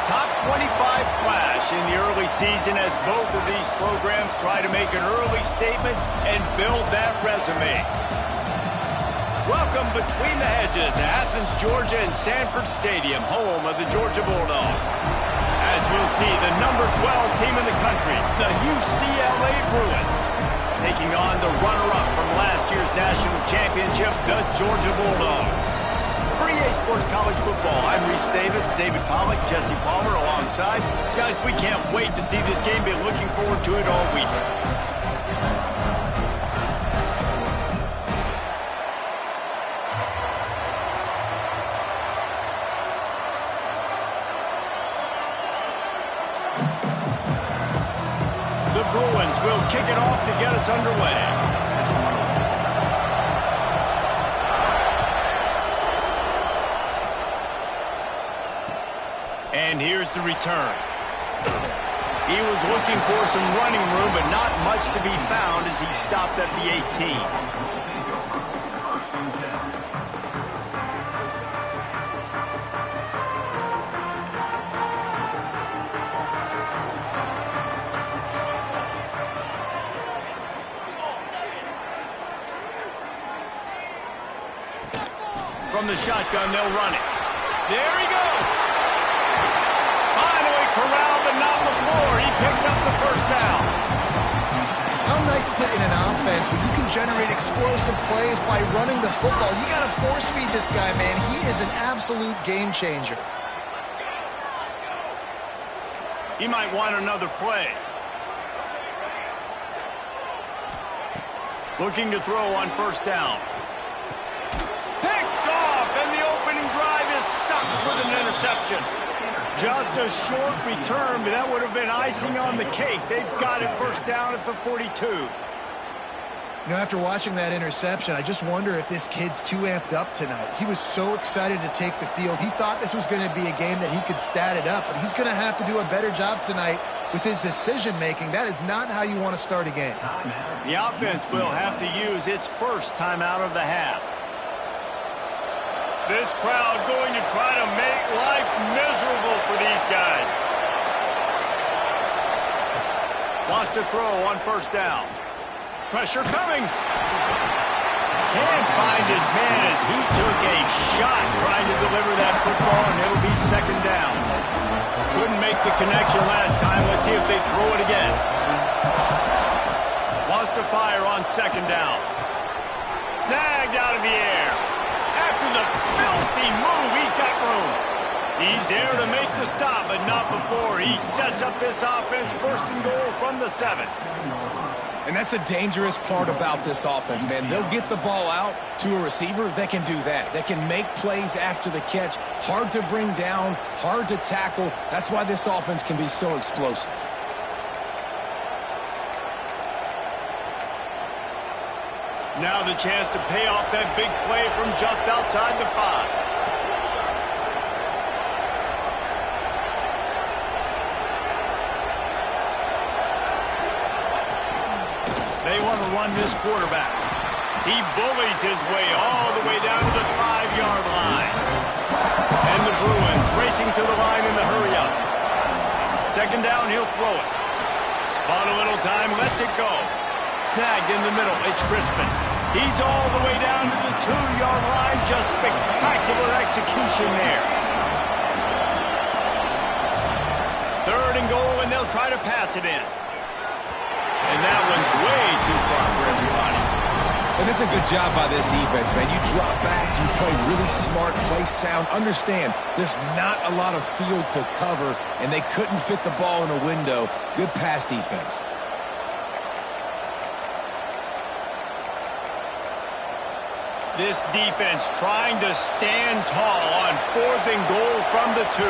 top 25 clash in the early season as both of these programs try to make an early statement and build that resume. Welcome between the hedges to Athens, Georgia and Sanford Stadium, home of the Georgia Bulldogs. As we'll see, the number 12 team in the country, the UCLA Bruins, taking on the runner-up from last year's national championship, the Georgia Bulldogs. For EA Sports College Football, I'm Reese Davis, David Pollack, Jesse Palmer alongside. Guys, we can't wait to see this game. Been looking forward to it all week. The Bruins will kick it off to get us underway. And here's the return. He was looking for some running room, but not much to be found as he stopped at the 18. From the shotgun, they'll run it. There he goes. Corral, but not before. He picked up the first down. How nice is it in an offense when you can generate explosive plays by running the football? You got to force feed this guy, man. He is an absolute game changer. He might want another play. Looking to throw on first down. Picked off, and the opening drive is stuck with an interception. Just a short return, but that would have been icing on the cake. They've got it first down at the 42. You know, after watching that interception, I just wonder if this kid's too amped up tonight. He was so excited to take the field. He thought this was going to be a game that he could stat it up, but he's going to have to do a better job tonight with his decision-making. That is not how you want to start a game. The offense will have to use its first timeout of the half. This crowd going to try to make life miserable for these guys. Wants to throw on first down. Pressure coming. Can't find his man as he took a shot trying to deliver that football, and it'll be second down. Couldn't make the connection last time. Let's see if they throw it again. Wants to fire on second down. Snagged out of the air. After the filthy move, he's got room. He's there to make the stop, but not before. He sets up this offense first and goal from the 7. And that's the dangerous part about this offense, man. They'll get the ball out to a receiver. They can do that. They can make plays after the catch. Hard to bring down, hard to tackle. That's why this offense can be so explosive. Now the chance to pay off that big play from just outside the 5. They want to run this quarterback. He bullies his way all the way down to the 5-yard line. And the Bruins racing to the line in the hurry-up. Second down, he'll throw it. Bought a little time, lets it go. Snagged in the middle, it's Crispin. He's all the way down to the 2-yard line. Just spectacular execution there. Third and goal, and they'll try to pass it in. And that one's way too far for everybody. And it's a good job by this defense, man. You drop back, you play really smart, play sound. Understand, there's not a lot of field to cover, and they couldn't fit the ball in a window. Good pass defense. This defense trying to stand tall on fourth and goal from the 2.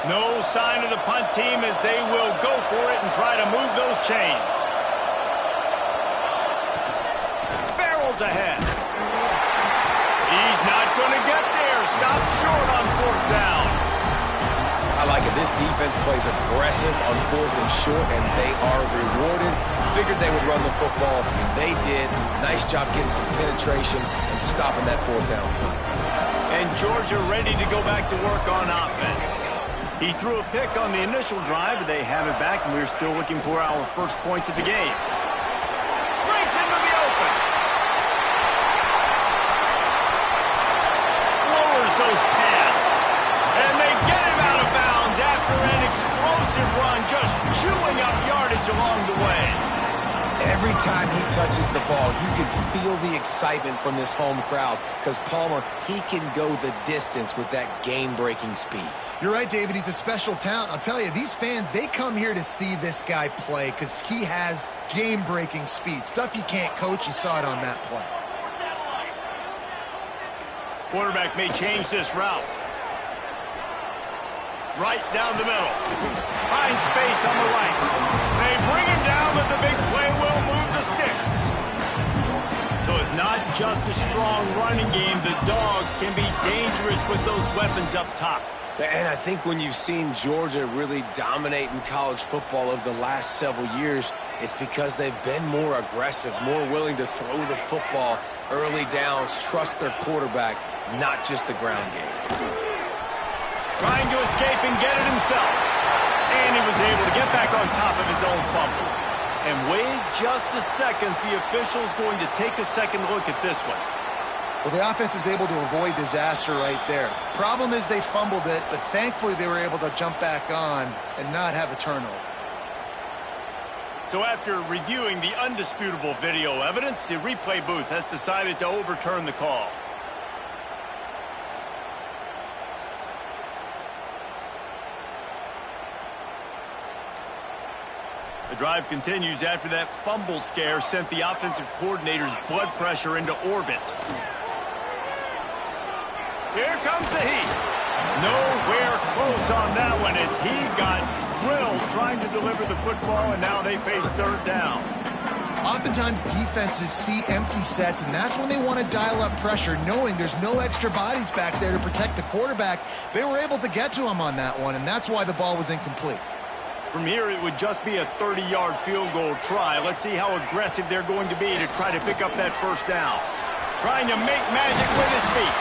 No sign of the punt team as they will go for it and try to move those chains. Barrels ahead. He's stopped short on 4th down. I like it. This defense plays aggressive on 4th and short, and they are rewarded. Figured they would run the football. They did. Nice job getting some penetration and stopping that 4th down play. And Georgia ready to go back to work on offense. He threw a pick on the initial drive, but they have it back, and we're still looking for our first points of the game. Breaks into the open. Lowers those pads. And they get him out of bounds after an explosive run, just chewing up yardage along the way. Every time he touches the ball, you can feel the excitement from this home crowd because Palmer, he can go the distance with that game-breaking speed. You're right, David. He's a special talent. I'll tell you, these fans, they come here to see this guy play because he has game-breaking speed. Stuff you can't coach. You saw it on that play. Quarterback may change this route. Right down the middle. Finds space on the right. They bring him down, but the big play will move the sticks. So it's not just a strong running game. The Dogs can be dangerous with those weapons up top. And I think when you've seen Georgia really dominate in college football over the last several years, it's because they've been more aggressive, more willing to throw the football early downs, trust their quarterback, not just the ground game. Trying to escape and get it himself. And he was able to get back on top of his own fumble. And wait just a second, the official's going to take a second look at this one. Well, the offense is able to avoid disaster right there. Problem is they fumbled it, but thankfully they were able to jump back on and not have a turnover. So after reviewing the undisputable video evidence, the replay booth has decided to overturn the call. The drive continues after that fumble scare sent the offensive coordinator's blood pressure into orbit. Here comes the heat. Nowhere close on that one as he got drilled trying to deliver the football, and now they face 3rd down. Oftentimes defenses see empty sets, and that's when they want to dial up pressure, knowing there's no extra bodies back there to protect the quarterback. They were able to get to him on that one, and that's why the ball was incomplete. From here, it would just be a 30-yard field goal try. Let's see how aggressive they're going to be to try to pick up that 1st down. Trying to make magic with his feet.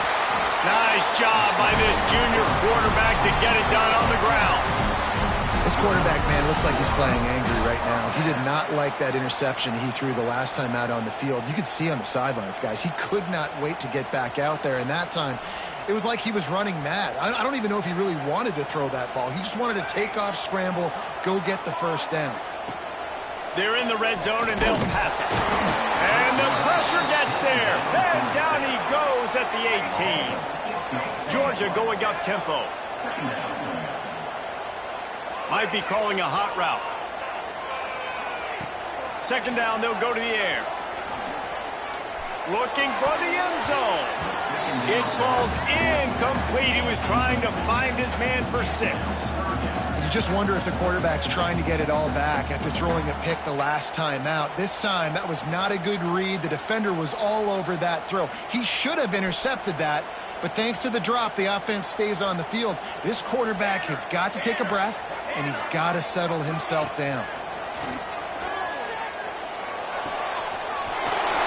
Nice job by this junior quarterback to get it done on the ground. This quarterback, man, looks like he's playing angry right now. He did not like that interception he threw the last time out on the field. You could see on the sidelines, guys. He could not wait to get back out there, and that time it was like he was running mad. I don't even know if he really wanted to throw that ball. He just wanted to take off, scramble, go get the 1st down. They're in the red zone, and they'll pass it. And the pressure gets there. Then down he goes at the 18. Georgia going up tempo. Might be calling a hot route. 2nd down, they'll go to the air. Looking for the end zone. It falls incomplete. He was trying to find his man for 6. You just wonder if the quarterback's trying to get it all back after throwing a pick the last time out. This time, that was not a good read. The defender was all over that throw. He should have intercepted that, but thanks to the drop, the offense stays on the field. This quarterback has got to take a breath, and he's got to settle himself down.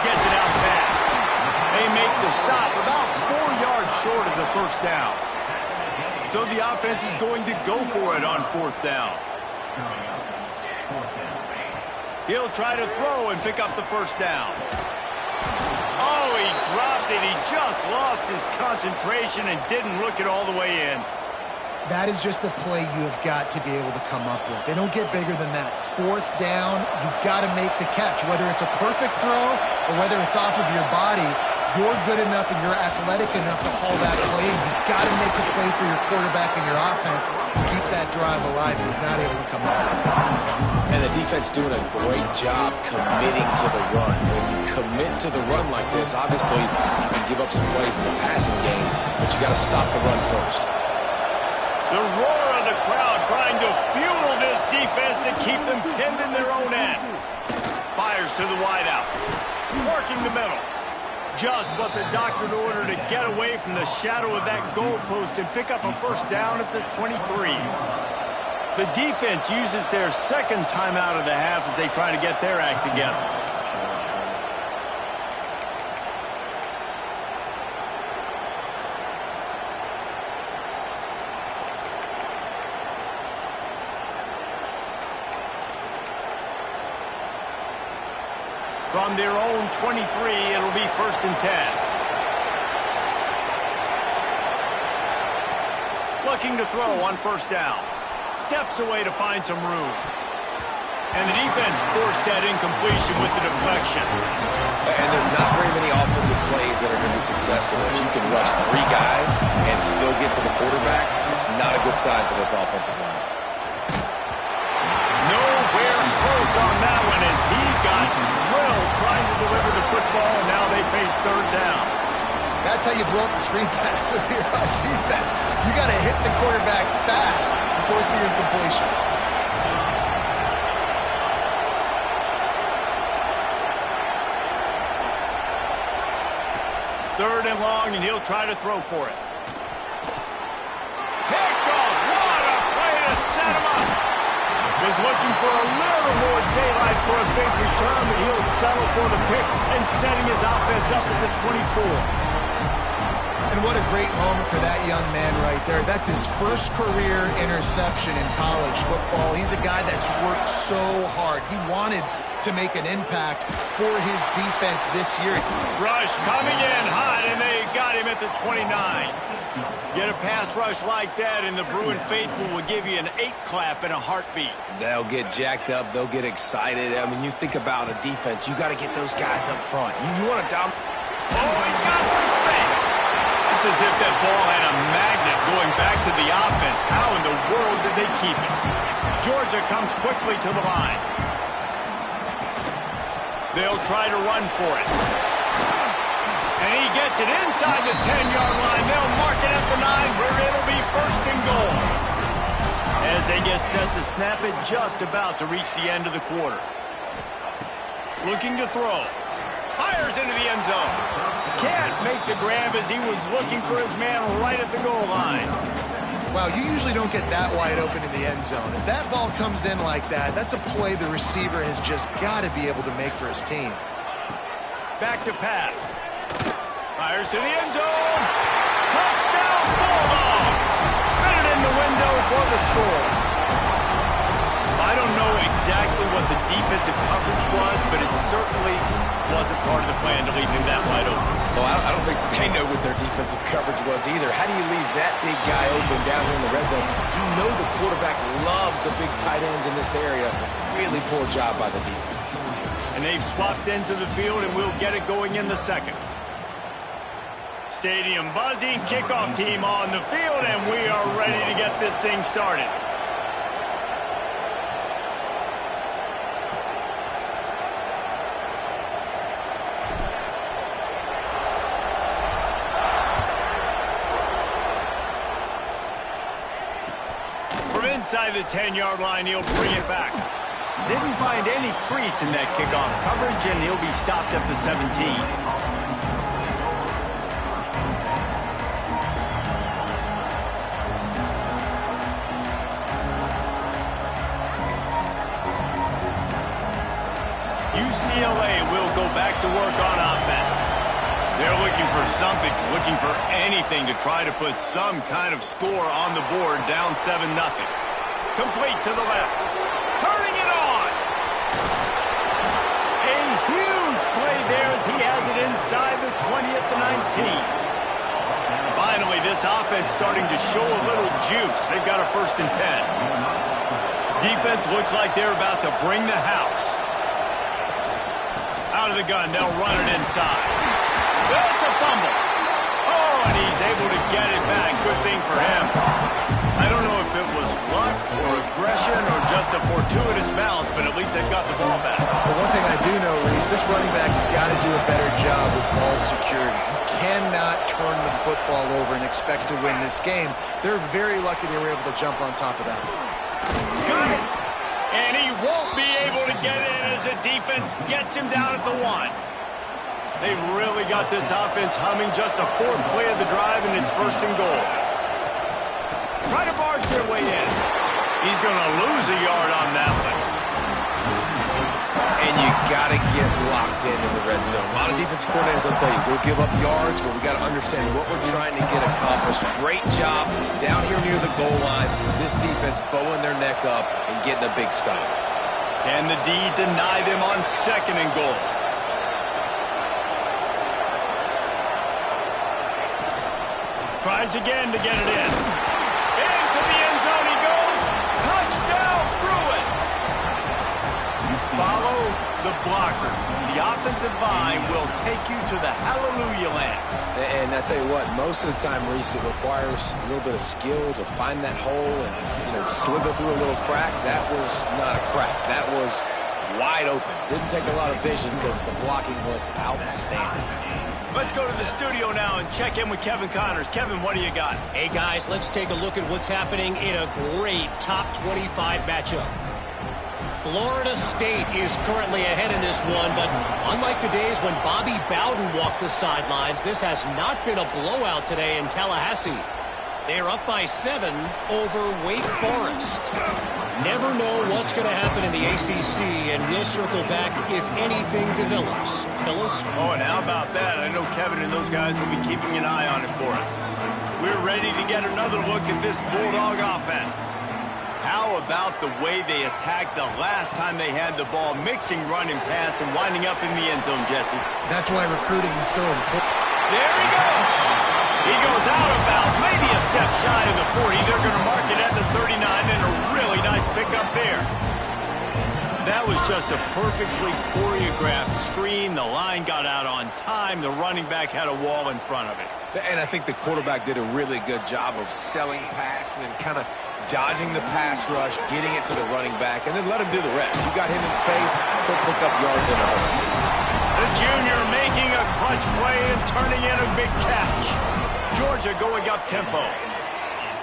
Gets it out fast. They make the stop about 4 yards short of the 1st down. So the offense is going to go for it on 4th down. He'll try to throw and pick up the 1st down. Oh, he dropped it. He just lost his concentration and didn't look it all the way in. That is just a play you have got to be able to come up with. They don't get bigger than that. 4th down, you've got to make the catch. Whether it's a perfect throw or whether it's off of your body, you're good enough and you're athletic enough to haul that play. You've got to make a play for your quarterback and your offense to keep that drive alive. He's not able to come up with it. And the defense doing a great job committing to the run. When you commit to the run like this, obviously you can give up some plays in the passing game, but you got to stop the run first. The roar of the crowd trying to fuel this defense to keep them pinned in their own end. Fires to the wideout. Working the middle. Just what the doctor ordered to get away from the shadow of that goalpost and pick up a first down at the 23. The defense uses their second timeout of the half as they try to get their act together. From their own 23, it'll be 1st and 10. Looking to throw on 1st down. Steps away to find some room. And the defense forced that incompletion with the deflection. And there's not very many offensive plays that are going to be successful. If you can rush 3 guys and still get to the quarterback, it's not a good sign for this offensive line. Nowhere close on that one as he got drilled trying to deliver the football, and now they face 3rd down. That's how you blow up the screen pass if you're on defense. You got to hit the quarterback fast and force the incompletion. Third and long, and he'll try to throw for it. Pick off! What a play to set him up! Was looking for a little more daylight for a big return, but he'll settle for the pick and setting his offense up at the 24. And what a great moment for that young man right there. That's his first career interception in college football. He's a guy that's worked so hard. He wanted to make an impact for his defense this year. Rush coming in hot, and they got him at the 29. Get a pass rush like that, and the Bruin faithful will give you an 8 clap in a heartbeat. They'll get jacked up. They'll get excited. I mean, you think about a defense. You got to get those guys up front. You want to dominate. Oh, he's got some space. It's as if that ball had a magnet going back to the offense. How in the world did they keep it? Georgia comes quickly to the line. They'll try to run for it. And he gets it inside the 10-yard line. They'll mark it at the 9 where it'll be 1st and goal. As they get set to snap it, just about to reach the end of the quarter. Looking to throw. Fires into the end zone. Can't make the grab as he was looking for his man right at the goal line. Wow, you usually don't get that wide open in the end zone. If that ball comes in like that, that's a play the receiver has just got to be able to make for his team. Back to pass. Fires to the end zone. Touchdown, Bulldogs. Fit it in the window for the score. I don't know exactly what the defensive coverage was, but it certainly wasn't part of the plan to leave him that wide open. Well, I don't think they know what their defensive coverage was either. How do you leave that big guy open down here in the red zone? You know the quarterback loves the big tight ends in this area. Really poor job by the defense. And they've swapped ends of the field, and we'll get it going in the second. Stadium buzzing, kickoff team on the field, and we are ready to get this thing started. Inside the 10-yard line, he'll bring it back. Didn't find any crease in that kickoff coverage, and he'll be stopped at the 17. UCLA will go back to work on offense. They're looking for something, looking for anything to try to put some kind of score on the board, down 7-0. Complete to the left. Turning it on. A huge play there as he has it inside the 20 at the 19. Finally, this offense starting to show a little juice. They've got a 1st and 10. Defense looks like they're about to bring the house. Out of the gun, they'll run it inside. It's a fumble. Oh, and he's able to get it back. Good thing for him. I don't know if it was luck or aggression or just a fortuitous bounce, but at least they've got the ball back. But one thing I do know, Reese, this running back has got to do a better job with ball security. You cannot turn the football over and expect to win this game. They're very lucky they were able to jump on top of that. Got it. And he won't be able to get in as the defense gets him down at the 1. They've really got this offense humming. Just the fourth play of the drive, and it's 1st and goal. Try to barge their way in. He's going to lose a yard on that one. And you got to get locked in the red zone. A lot of defense coordinators will tell you, we'll give up yards, but we got to understand what we're trying to get accomplished. Great job down here near the goal line. This defense bowing their neck up and getting a big stop. Can the D deny them on 2nd and goal? Tries again to get it in. Into the end zone he goes. Touchdown, Bruins! Follow the blockers. The offensive line will take you to the hallelujah land. And I tell you what, most of the time, Reese, it requires a little bit of skill to find that hole and, slither through a little crack. That was not a crack. That was wide open. Didn't take a lot of vision because the blocking was outstanding. Let's go to the studio now and check in with Kevin Connors. Kevin, what do you got? Hey, guys, let's take a look at what's happening in a great top 25 matchup. Florida State is currently ahead in this one, but unlike the days when Bobby Bowden walked the sidelines, this has not been a blowout today in Tallahassee. They're up by 7 over Wake Forest. Never know what's going to happen in the ACC, and we'll circle back if anything develops. Phyllis? Oh, and how about that? I know Kevin and those guys will be keeping an eye on it for us. We're ready to get another look at this Bulldog offense. How about the way they attacked the last time they had the ball, mixing run and pass and winding up in the end zone, Jesse? That's why recruiting is so important. There he goes! He goes out of bounds, maybe a step shy of the 40. They're going to mark it at the 39, and a really nice pickup there. That was just a perfectly choreographed screen. The line got out on time. The running back had a wall in front of it. And I think the quarterback did a really good job of selling pass and then kind of dodging the pass rush, getting it to the running back, and then let him do the rest. You got him in space, he'll pick up yards in a hurry. The junior making a clutch play and turning in a big catch. Georgia going up tempo.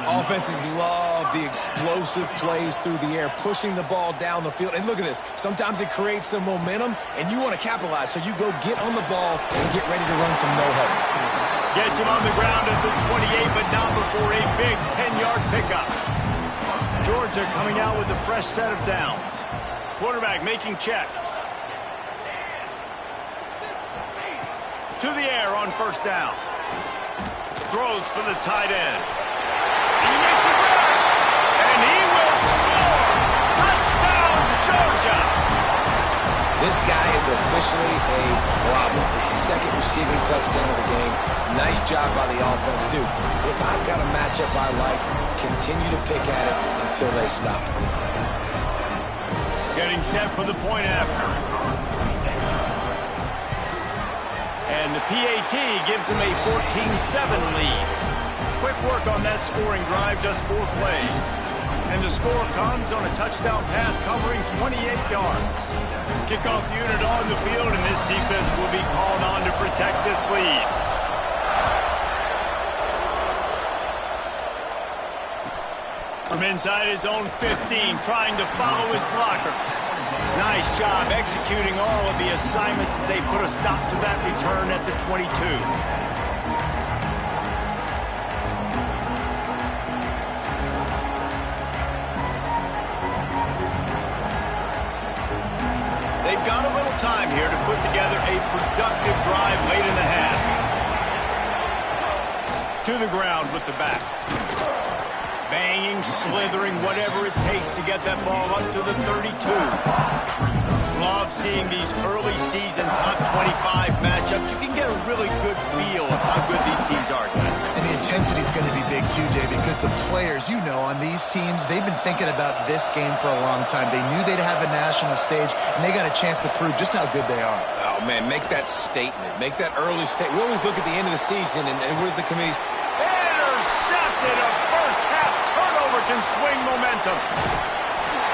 Offenses love the explosive plays through the air, pushing the ball down the field. And look at this. Sometimes it creates some momentum, and you want to capitalize. So you go get on the ball and get ready to run some no-huddle. Gets him on the ground at the 28, but not before a big 10-yard pickup. Georgia coming out with a fresh set of downs. Quarterback making checks. To the air on 1st down. Throws for the tight end. He makes a grab, and he will score! Touchdown, Georgia! This guy is officially a problem. His 2nd receiving touchdown of the game. Nice job by the offense. Dude, if I've got a matchup I like, continue to pick at it until they stop. Getting set for the point after. And the PAT gives them a 14-7 lead. Quick work on that scoring drive, just 4 plays. And the score comes on a touchdown pass covering 28 yards. Kickoff unit on the field, and this defense will be called on to protect this lead. From inside his own 15, trying to follow his blockers. Nice job executing all of the assignments as they put a stop to that return at the 22. They've got a little time here to put together a productive drive late in the half. To the ground with the back. Banging, slithering, whatever it takes to get that ball up to the 32. Love seeing these early season top 25 matchups. You can get a really good feel of how good these teams are, guys. And the intensity is going to be big too, Dave, because the players, on these teams, they've been thinking about this game for a long time. They knew they'd have a national stage, and they got a chance to prove just how good they are. Oh, man, make that statement. Make that early statement. We always look at the end of the season, and what is the committee's? Intercepted a first half turnover can swing momentum.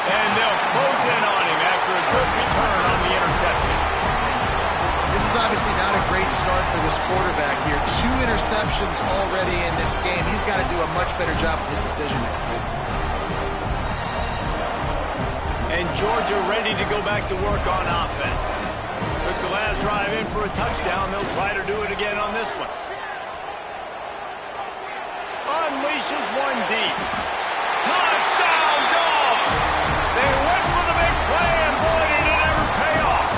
And they'll close in on him after a good return on the interception. This is obviously not a great start for this quarterback here. 2 interceptions already in this game. He's got to do a much better job with his decision-making. And Georgia ready to go back to work on offense. Took the last drive in for a touchdown. They'll try to do it again on this one. Unleashes one deep. Touchdown, Dogs! They went for the big play, and boy, did it ever pay off.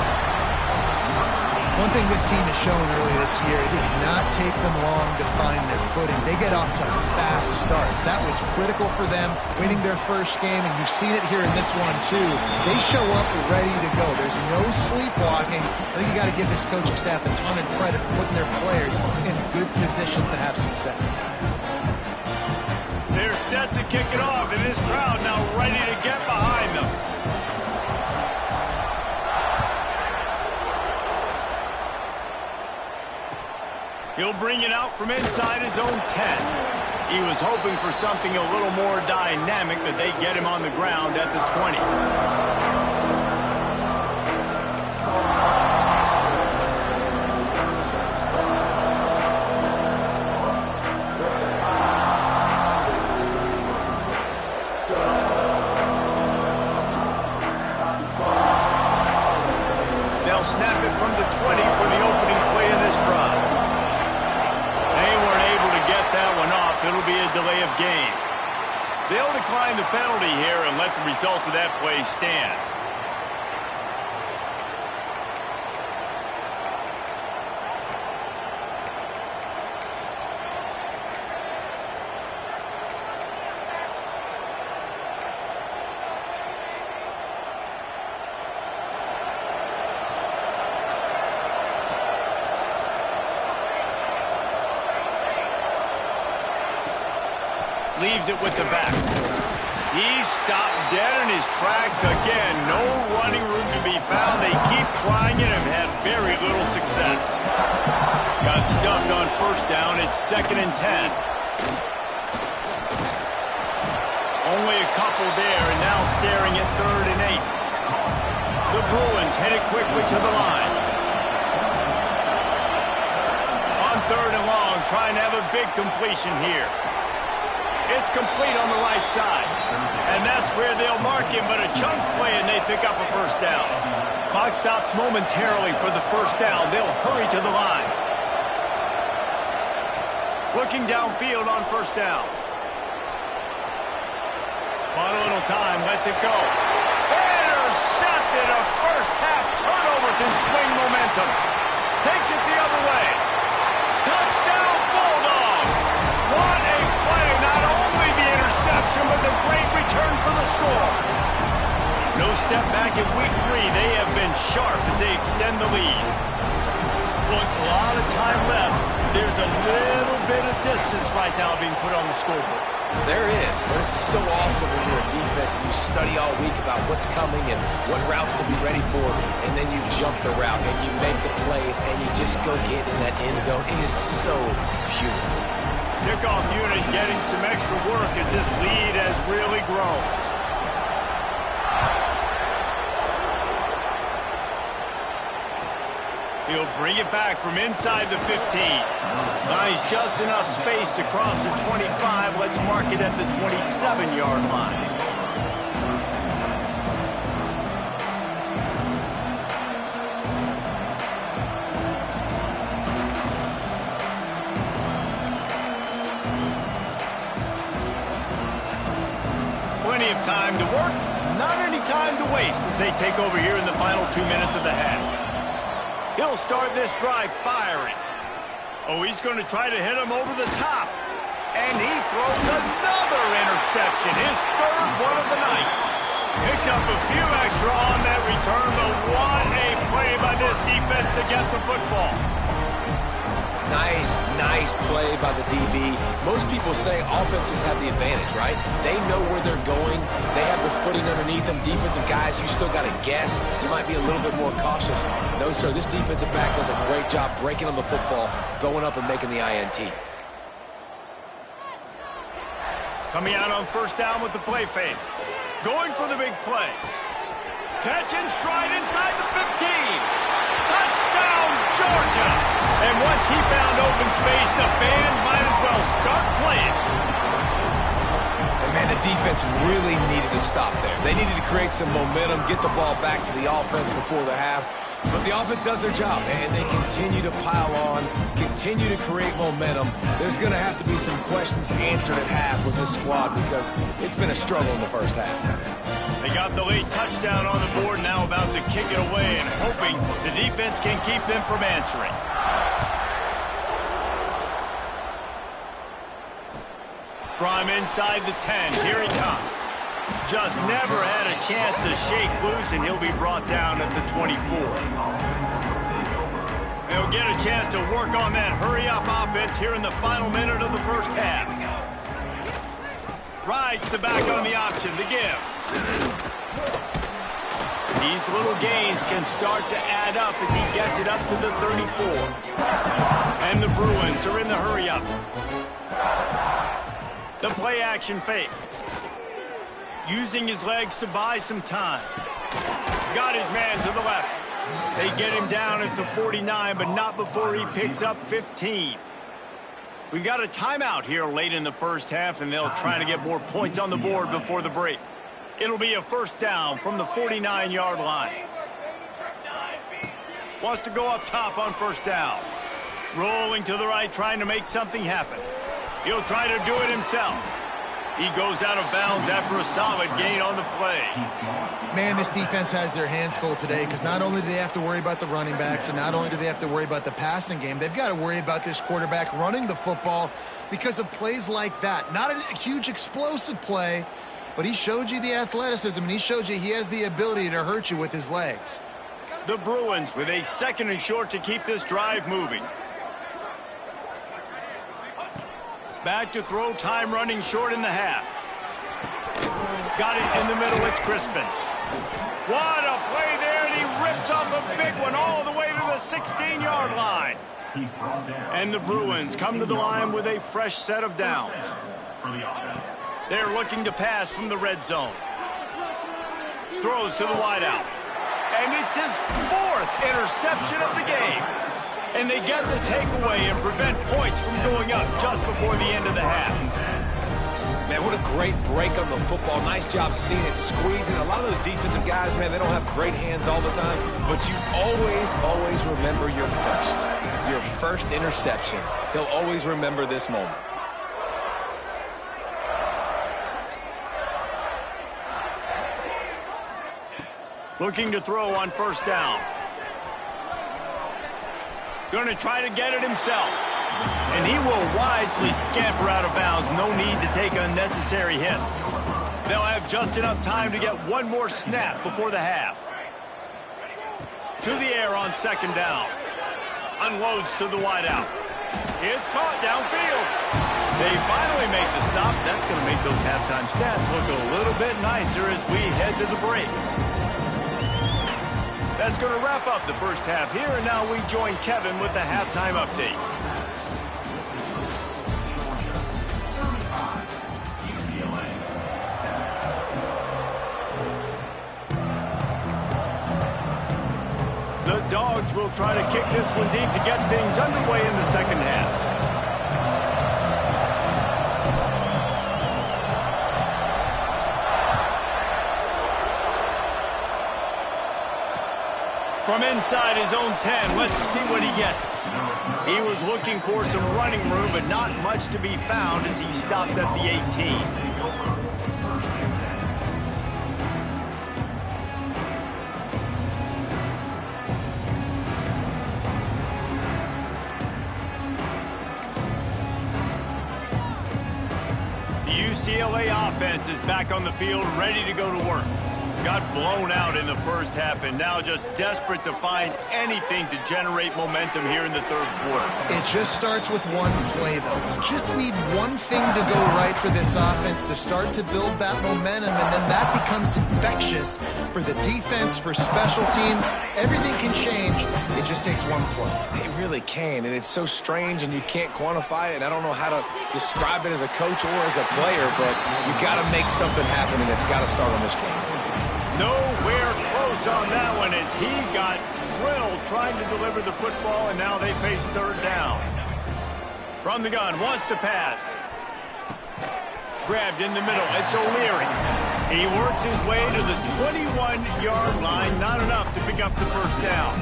One thing this team has shown early this year, it does not take them long to find their footing. They get off to fast starts. That was critical for them, winning their first game, and you've seen it here in this one too. They show up ready to go. There's no sleepwalking. I think you got to give this coaching staff a ton of credit for putting their players in good positions to have success. They're set to kick it off, and this crowd now ready to get behind them. He'll bring it out from inside his own 10. He was hoping for something a little more dynamic, that they get him on the ground at the 20. Snap it from the 20 for the opening play of this drive. They weren't able to get that one off. It'll be a delay of game. They'll decline the penalty here and let the result of that play stand. Leaves it with the back. He's stopped dead in his tracks again. No running room to be found. They keep trying it and have had very little success. Got stuffed on first down. It's 2nd and 10. Only a couple there, and now staring at 3rd and 8. The Bruins head it quickly to the line. On 3rd and long, trying to have a big completion here. It's complete on the right side. And that's where they'll mark him, but a chunk play and they pick up a first down. Clock stops momentarily for the first down. They'll hurry to the line. Looking downfield on first down. On a little time, lets it go. Intercepted. A first half turnover can swing momentum. Takes it the other way. Touchdown Bulldogs. What a play. Not only the interception, but the great return for the score. No step back in week 3. They have been sharp as they extend the lead. Look, a lot of time left. There's a little bit of distance right now being put on the scoreboard. There is, but it's so awesome when you're a defense and you study all week about what's coming and what routes to be ready for, and then you jump the route and you make the plays and you just go get in that end zone. It is so beautiful. Kickoff unit getting some extra work as this lead has really grown. He'll bring it back from inside the 15. Buys just enough space to cross the 25. Let's mark it at the 27-yard line. Plenty of time to work, not any time to waste as they take over here in the final 2 minutes of the half. He'll start this drive firing. Oh, he's going to try to hit him over the top. And he throws another interception, his 3rd one of the night. Picked up a few extra on that return, but what a play by this defense to get the football. Nice play by the DB. Most people say offenses have the advantage, right? They know where they're going. They have the footing underneath them. Defensive guys, you still got to guess. You might be a little bit more cautious. No, sir, this defensive back does a great job breaking on the football, going up and making the INT. Coming out on first down with the play fake. Going for the big play. Catch and stride inside the 15. Touchdown, Georgia! And once he found open space, the band might as well start playing. And man, the defense really needed to stop there. They needed to create some momentum, get the ball back to the offense before the half. But the offense does their job, and they continue to pile on, continue to create momentum. There's going to have to be some questions answered at half with this squad because it's been a struggle in the first half. They got the late touchdown on the board, now about to kick it away and hoping the defense can keep them from answering. From inside the 10, here he comes. Just never had a chance to shake loose, and he'll be brought down at the 24. They'll get a chance to work on that hurry-up offense here in the final minute of the first half. Rides the back on the option, the give. These little gains can start to add up as he gets it up to the 34. And the Bruins are in the hurry-up. The play-action fake. Using his legs to buy some time. Got his man to the left. They get him down at the 49, but not before he picks up 15. We got a timeout here late in the first half, and they'll try to get more points on the board before the break. It'll be a first down from the 49-yard line. Wants to go up top on first down. Rolling to the right, trying to make something happen. He'll try to do it himself. He goes out of bounds after a solid gain on the play. Man, this defense has their hands full today because not only do they have to worry about the running backs and not only do they have to worry about the passing game, they've got to worry about this quarterback running the football because of plays like that. Not a huge explosive play, but he showed you the athleticism and he showed you he has the ability to hurt you with his legs. The Bruins with a second and short to keep this drive moving. Back to throw, time running short in the half. Got it in the middle, it's Crispin. What a play there, and he rips off a big one all the way to the 16-yard line. And the Bruins come to the line with a fresh set of downs. They're looking to pass from the red zone. Throws to the wideout. And it's his fourth interception of the game. And they get the takeaway and prevent points from going up just before the end of the half. Man, what a great break on the football. Nice job seeing it, squeezing. A lot of those defensive guys, man, they don't have great hands all the time, but you always remember your first interception. They'll always remember this moment. Looking to throw on first down. Going to try to get it himself. And he will wisely scamper out of bounds. No need to take unnecessary hits. They'll have just enough time to get one more snap before the half. To the air on second down. Unloads to the wideout. It's caught downfield. They finally make the stop. That's going to make those halftime stats look a little bit nicer as we head to the break. That's going to wrap up the first half here, and now we join Kevin with the halftime update. The Dogs will try to kick this one deep to get things underway in the second half. From inside his own 10, let's see what he gets. He was looking for some running room, but not much to be found as he stopped at the 18. The UCLA offense is back on the field, ready to go to work. Got blown out in the first half and now just desperate to find anything to generate momentum here in the third quarter. It just starts with one play, though. You just need one thing to go right for this offense to start to build that momentum, and then that becomes infectious for the defense, for special teams. Everything can change. It just takes one play. It really can, and it's so strange, and you can't quantify it, and I don't know how to describe it as a coach or as a player, but you got to make something happen, and it's got to start on this game. Nowhere close on that one as he got drilled trying to deliver the football, and now they face third down. From the gun, wants to pass. Grabbed in the middle, it's O'Leary. He works his way to the 21-yard line, not enough to pick up the first down.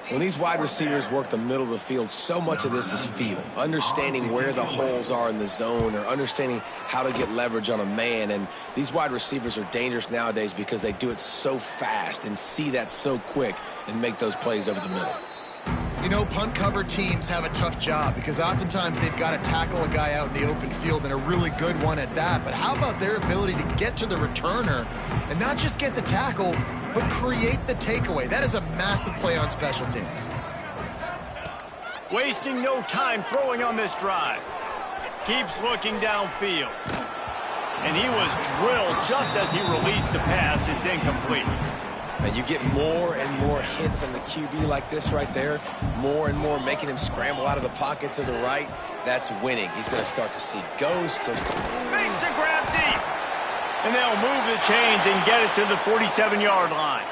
When these wide receivers work the middle of the field, so much of this is feel, understanding where the holes are in the zone or understanding how to get leverage on a man. And these wide receivers are dangerous nowadays because they do it so fast and see that so quick and make those plays over the middle. You know, punt cover teams have a tough job because oftentimes they've got to tackle a guy out in the open field, and a really good one at that. But how about their ability to get to the returner and not just get the tackle, but create the takeaway? That is a massive play on special teams. Wasting no time throwing on this drive. Keeps looking downfield. And he was drilled just as he released the pass. It's incomplete. And you get more and more hits on the QB like this right there, more and more making him scramble out of the pocket to the right. That's winning. He's going to start to see ghosts. Makes a grab deep. And they'll move the chains and get it to the 47-yard line.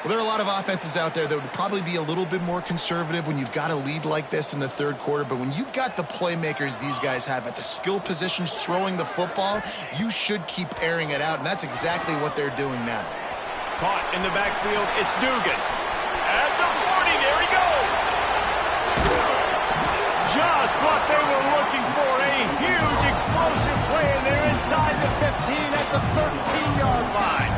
Well, there are a lot of offenses out there that would probably be a little bit more conservative when you've got a lead like this in the third quarter. But when you've got the playmakers these guys have at the skill positions throwing the football, you should keep airing it out. And that's exactly what they're doing now. Caught in the backfield, it's Dugan. At the 40, there he goes. Just what they were looking for, a huge explosive play, and they're inside the 15 at the 13-yard line.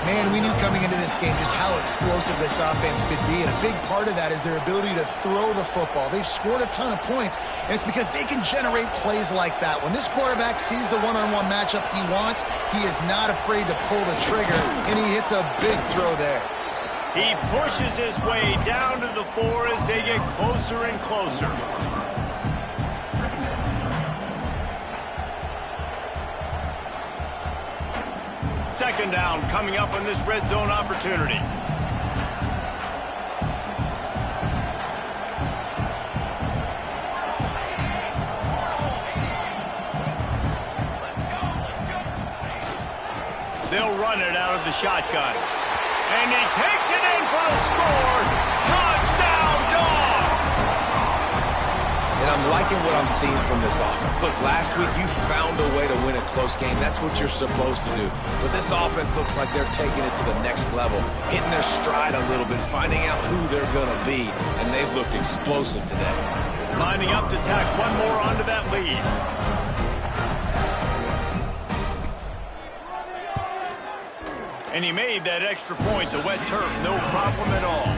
Man, we knew coming into this game just how explosive this offense could be, and a big part of that is their ability to throw the football. They've scored a ton of points, and it's because they can generate plays like that. When this quarterback sees the one-on-one matchup he wants, he is not afraid to pull the trigger, and he hits a big throw there. He pushes his way down to the 4 as they get closer and closer. Second down coming up on this red zone opportunity. They'll run it out of the shotgun. And he takes it in for a score. Touchdown, Dogs! And I'm liking what I'm seeing from this offense. Look, last week you found a way to win a close game. That's what you're supposed to do. But this offense looks like they're taking it to the next level, hitting their stride a little bit, finding out who they're going to be, and they've looked explosive today. Lining up to tack one more onto that lead. And he made that extra point, the wet turf, no problem at all.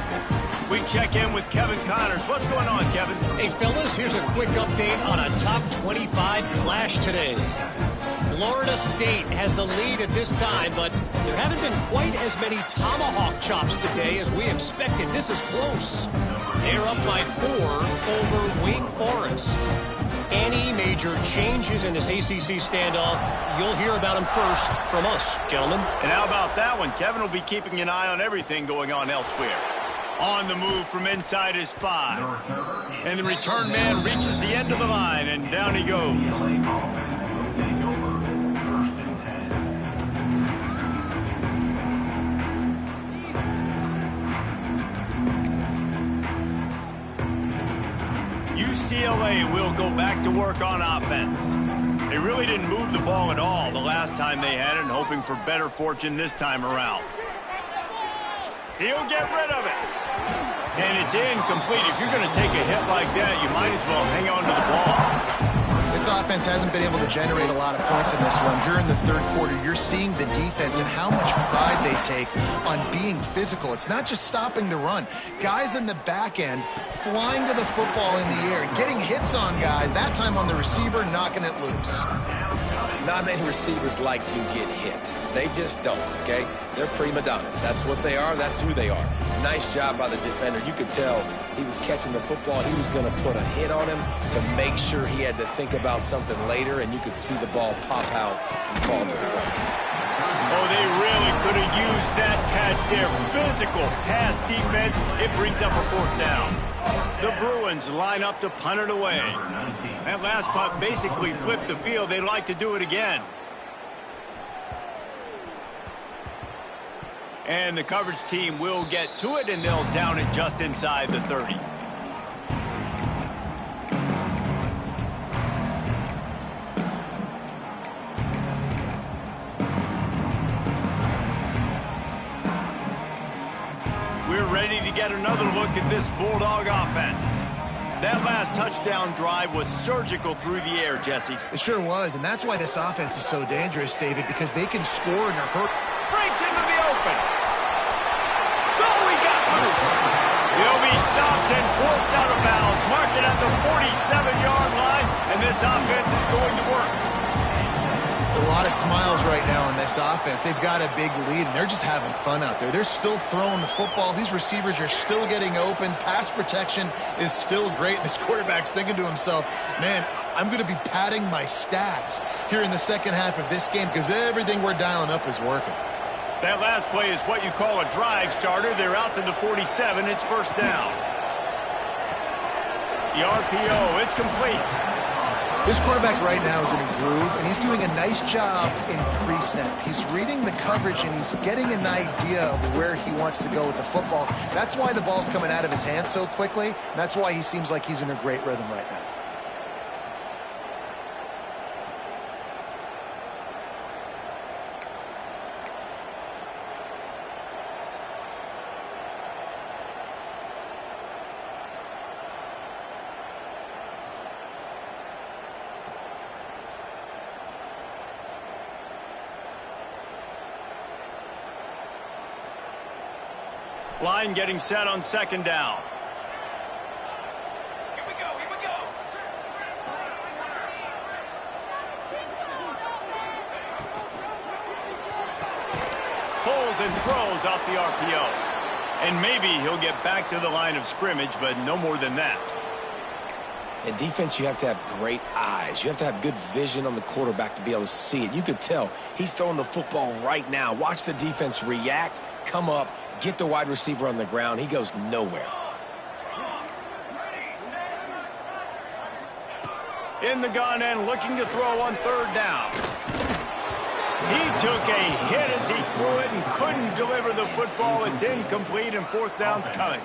We check in with Kevin Connors. What's going on, Kevin? Hey, fellas, here's a quick update on a top 25 clash today. Florida State has the lead at this time, but there haven't been quite as many tomahawk chops today as we expected. This is close. They're up by 4 over Wake Forest. Any major changes in this ACC standoff, you'll hear about them first from us, gentlemen. And how about that one? Kevin will be keeping an eye on everything going on elsewhere. On the move from inside his 5. And the return man reaches the end of the line, and down he goes. UCLA will go back to work on offense. They really didn't move the ball at all the last time they had it, and hoping for better fortune this time around. He'll get rid of it. And it's incomplete. If you're going to take a hit like that, you might as well hang on to the ball. This offense hasn't been able to generate a lot of points in this one. Here in the third quarter, you're seeing the defense and how much pride they take on being physical. It's not just stopping the run. Guys in the back end flying to the football in the air, getting hits on guys, that time on the receiver, knocking it loose. Not many receivers like to get hit. They just don't, okay? They're prima donnas. That's what they are. That's who they are. Nice job by the defender. You could tell he was catching the football. He was going to put a hit on him to make sure he had to think about something later, and you could see the ball pop out and fall to the ground. Oh, they really could have used that catch there. Physical pass defense. It brings up a 4th down. The Bruins line up to punt it away. That last punt basically flipped the field. They'd like to do it again. And the coverage team will get to it, and they'll down it just inside the 30. we're ready to get another look at this Bulldog offense. That last touchdown drive was surgical through the air, Jesse. It sure was, and that's why this offense is so dangerous, David, because they can score in a hurt. Breaks into the open. Oh, he got loose. He'll be stopped and forced out of bounds. Mark it at the 47-yard line, and this offense is going to work. A lot of smiles right now in this offense. They've got a big lead, and they're just having fun out there. They're still throwing the football. These receivers are still getting open. Pass protection is still great. This quarterback's thinking to himself, man, I'm going to be padding my stats here in the second half of this game because everything we're dialing up is working. That last play is what you call a drive starter. They're out to the 47. It's first down. The RPO, it's complete. This quarterback right now is in a groove, and he's doing a nice job in pre-snap. He's reading the coverage, and he's getting an idea of where he wants to go with the football. That's why the ball's coming out of his hands so quickly, and that's why he seems like he's in a great rhythm right now. Line getting set on second down. Here we go. Pulls and throws off the RPO. And maybe he'll get back to the line of scrimmage, but no more than that. In defense, you have to have great eyes. You have to have good vision on the quarterback to be able to see it. You could tell he's throwing the football right now. Watch the defense react, come up, get the wide receiver on the ground. He goes nowhere. In the gun and looking to throw on third down. He took a hit as he threw it and couldn't deliver the football. It's incomplete and fourth down's coming.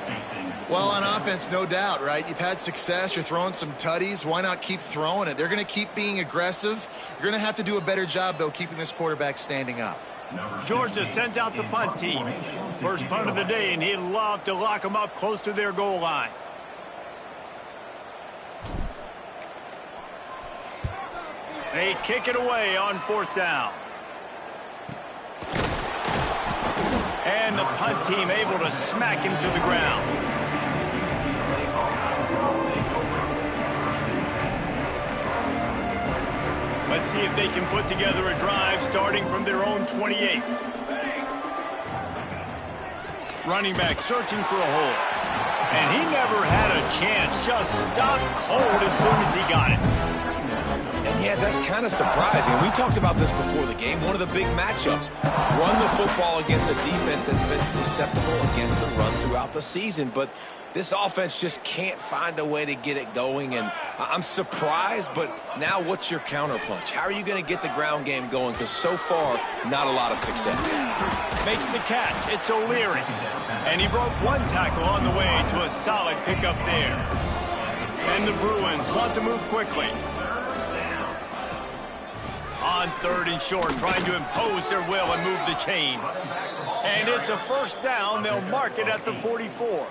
Well, on offense, no doubt, right? You've had success. You're throwing some tutties. Why not keep throwing it? They're going to keep being aggressive. You're going to have to do a better job, though, keeping this quarterback standing up. Georgia sends out the punt team. First punt of the day, and he'd love to lock them up close to their goal line. They kick it away on fourth down. And the punt team able to smack him to the ground. Let's see if they can put together a drive starting from their own 28. Running back searching for a hole. And he never had a chance. Just stopped cold as soon as he got it. And yeah, that's kind of surprising. We talked about this before the game. One of the big matchups. Run the football against a defense that's been susceptible against the run throughout the season. But this offense just can't find a way to get it going. And I'm surprised, but now what's your counterpunch? How are you going to get the ground game going? Because so far, not a lot of success. Makes the catch. It's O'Leary. And he broke one tackle on the way to a solid pickup there. And the Bruins want to move quickly. On third and short, trying to impose their will and move the chains. And it's a first down. They'll mark it at the 44.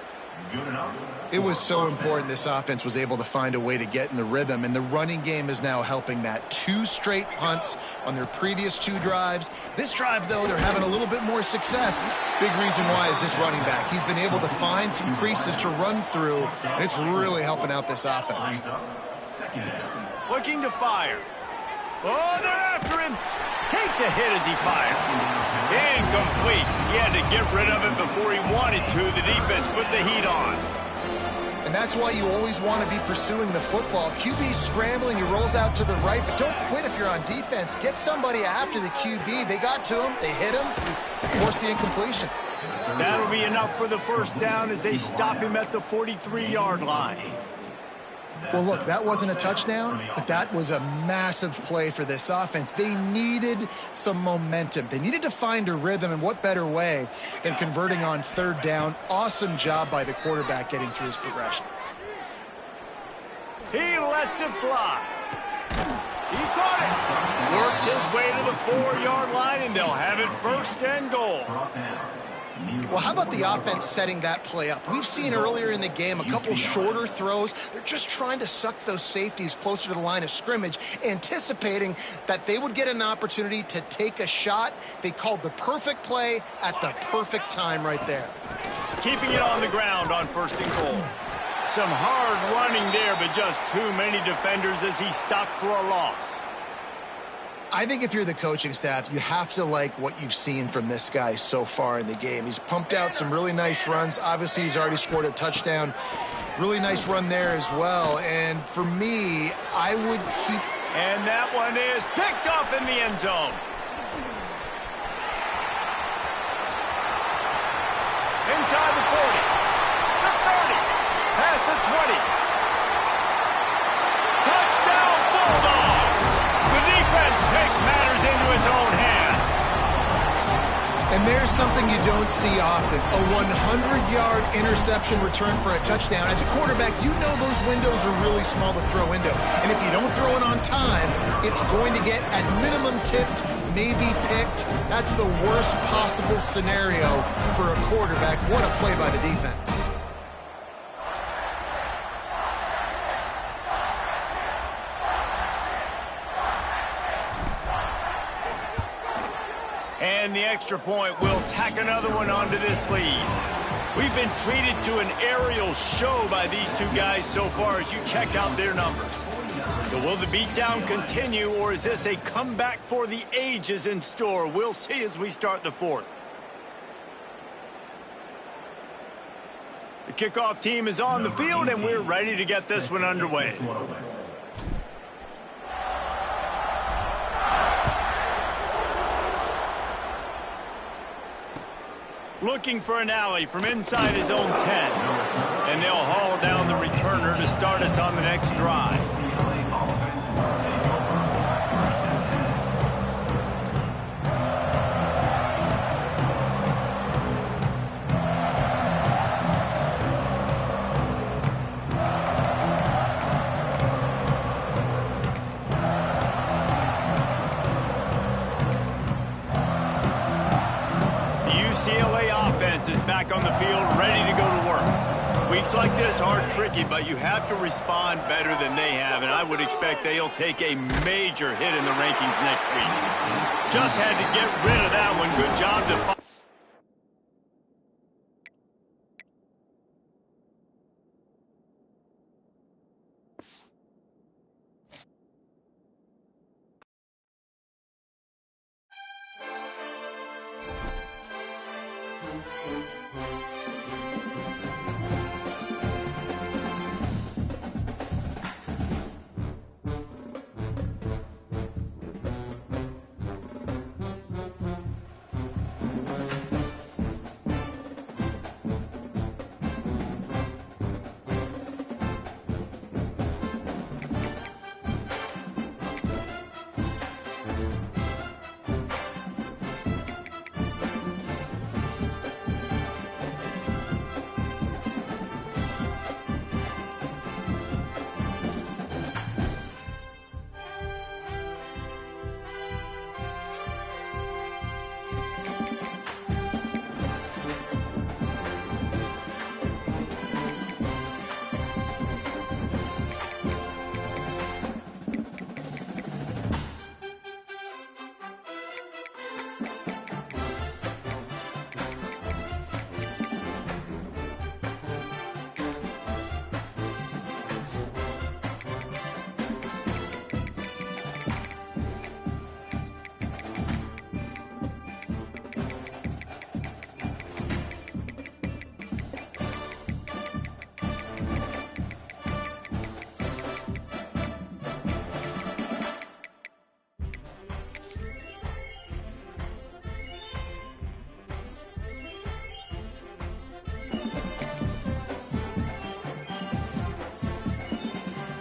It was so important this offense was able to find a way to get in the rhythm, and the running game is now helping that. 2 straight punts on their previous 2 drives. This drive, though, they're having a little bit more success. Big reason why is this running back. He's been able to find some creases to run through, and it's really helping out this offense. Looking to fire. Oh, they're after him. Takes a hit as he fired. Incomplete. He had to get rid of it before he wanted to. The defense put the heat on. And that's why you always want to be pursuing the football. QB's scrambling, he rolls out to the right, but don't quit if you're on defense. Get somebody after the QB. They got to him, they hit him, force the incompletion. That'll be enough for the first down as they stop him at the 43-yard line. Well, look, that wasn't a touchdown, but that was a massive play for this offense. They needed some momentum. They needed to find a rhythm, and what better way than converting on third down. Awesome job by the quarterback getting through his progression. He lets it fly. He caught it. Works his way to the 4-yard line, and they'll have it first and goal. Well, how about the offense setting that play up? We've seen earlier in the game a couple shorter throws. They're just trying to suck those safeties closer to the line of scrimmage, anticipating that they would get an opportunity to take a shot. They called the perfect play at the perfect time right there. Keeping it on the ground on 1st and goal. Some hard running there, but just too many defenders as he stopped for a loss. I think if you're the coaching staff, you have to like what you've seen from this guy so far in the game. He's pumped out some really nice runs. Obviously, he's already scored a touchdown. Really nice run there as well. And for me, I would keep... And that one is picked off in the end zone. Inside the 40, the 30, past the 20. Touchdown, Bulldogs! The defense takes matters into its own hands. And there's something you don't see often, a 100-yard interception return for a touchdown. As a quarterback, you know those windows are really small to throw into. And if you don't throw it on time, it's going to get at minimum tipped, maybe picked. That's the worst possible scenario for a quarterback. What a play by the defense. And the extra point will tack another one onto this lead. We've been treated to an aerial show by these two guys so far as you check out their numbers. So will the beatdown continue, or is this a comeback for the ages in store? We'll see as we start the 4th. The kickoff team is on the field, and we're ready to get this one underway. Looking for an alley from inside his own 10. And they'll haul down the returner to start us on the next drive. UCLA offense is back on the field, ready to go to work. Weeks like this are tricky, but you have to respond better than they have, and I would expect they'll take a major hit in the rankings next week. Just had to get rid of that one. Good job to...